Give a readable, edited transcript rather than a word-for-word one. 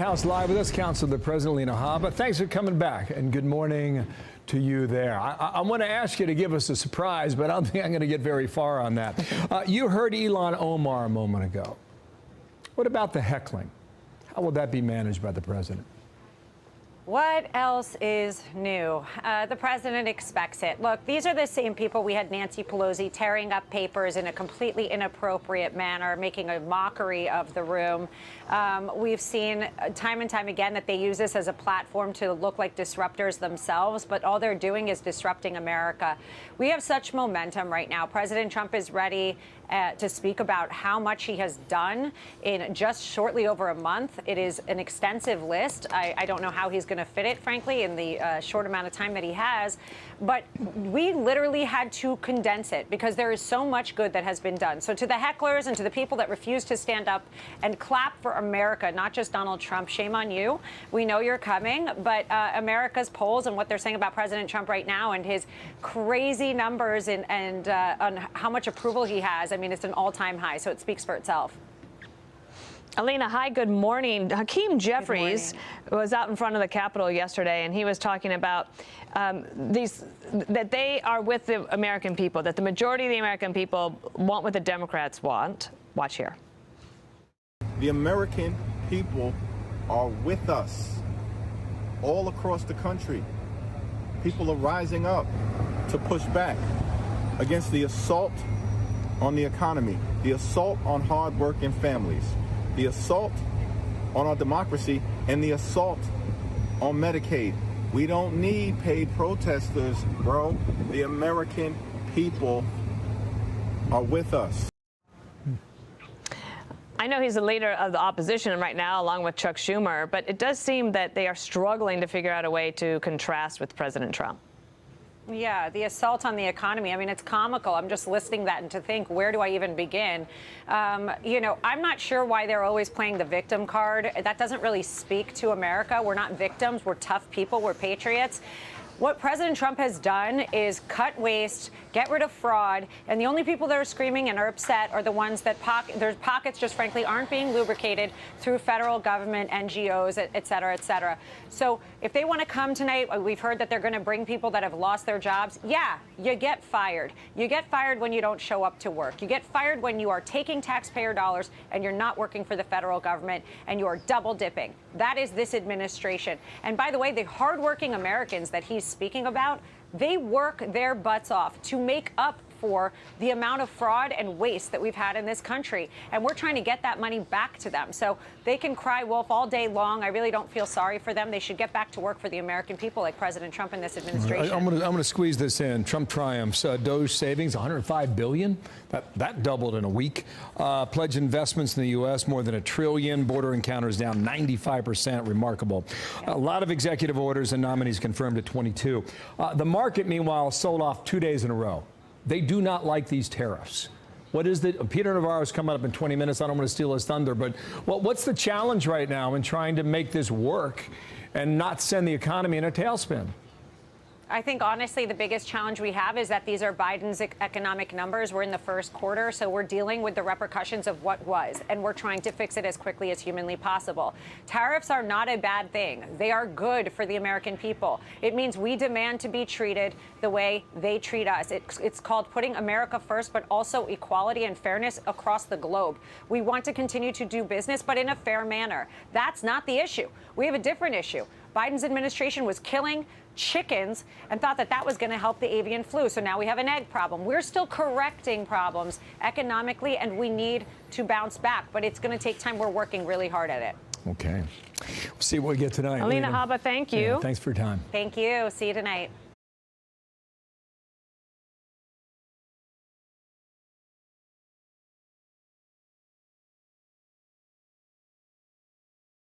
House Live with us, Counselor President Alina Habba. Thanks for coming back, and good morning to you there. I want to ask you to give us a surprise, but I don't think I'm going to get very far on that. You heard Ilhan Omar a moment ago. What about the heckling? How will that be managed by the president? What else is new? The president expects it. Look, these are the same people. We had Nancy Pelosi tearing up papers in a completely inappropriate manner, making a mockery of the room. We've seen time and time again that they use this as a platform to look like disruptors themselves, but all they're doing is disrupting America. We have such momentum right now. President Trump is ready to speak about how much he has done in just shortly over a month. It is an extensive list. I don't know how he's going to fit it, frankly, in the short amount of time that he has. But we literally had to condense it because there is so much good that has been done. So to the hecklers and to the people that refuse to stand up and clap for America, not just Donald Trump, shame on you. We know you're coming, but America's polls and what they're saying about President Trump right now and his crazy numbers and on how much approval he has, I mean, it's an all-time high, so it speaks for itself. Alina, hi, good morning. Hakeem Jeffries was out in front of the Capitol yesterday, and he was talking about that they are with the American people, that the majority of the American people want what the Democrats want. Watch here. The American people are with us all across the country. People are rising up to push back against the assault on the economy, the assault on hard-working families, the assault on our democracy, and the assault on Medicaid. We don't need paid protesters, bro. The American people are with us. I know he's the leader of the opposition right now, along with Chuck Schumer, but it does seem that they are struggling to figure out a way to contrast with President Trump. Yeah, the assault on the economy. I mean, it's comical. I'm just listening that and to think, where do I even begin? You know, I'm not sure why they're always playing the victim card. That doesn't really speak to America. We're not victims. We're tough people. We're patriots. What President Trump has done is cut waste, get rid of fraud, and the only people that are screaming and are upset are the ones that their pockets just frankly aren't being lubricated through federal government, NGOs, et cetera, et cetera. So if they want to come tonight, we've heard that they're going to bring people that have lost their jobs. Yeah, you get fired. You get fired when you don't show up to work. You get fired when you are taking taxpayer dollars and you're not working for the federal government and you are double dipping. That is this administration. And by the way, the hardworking Americans that he's speaking about, they work their butts off to make up for the amount of fraud and waste that we've had in this country. And we're trying to get that money back to them. So they can cry wolf all day long. I really don't feel sorry for them. They should get back to work for the American people like President Trump and this administration. I'm going to squeeze this in. Trump triumphs. Doge savings, $105 billion. That doubled in a week. Pledge investments in the U.S., more than $1 trillion. Border encounters down 95%. Remarkable. A lot of executive orders and nominees confirmed at 22. The market, meanwhile, sold off 2 days in a row. They do not like these tariffs. What is the Peter Navarro's coming up in 20 minutes. I don't want to steal his thunder, but what's the challenge right now in trying to make this work and not send the economy in a tailspin? I think, honestly, the biggest challenge we have is that these are Biden's economic numbers. We're in the first quarter, so we're dealing with the repercussions of what was, and we're trying to fix it as quickly as humanly possible. Tariffs are not a bad thing. They are good for the American people. It means we demand to be treated the way they treat us. It's called putting America first, but also equality and fairness across the globe. We want to continue to do business, but in a fair manner. That's not the issue. We have a different issue. Biden's administration was killing chickens and thought that that was going to help the avian flu. So now we have an egg problem. We're still correcting problems economically, and we need to bounce back. But it's going to take time. We're working really hard at it. Okay. We'll see what we get tonight. Alina Habba, thank you. Yeah, thanks for your time. Thank you. See you tonight.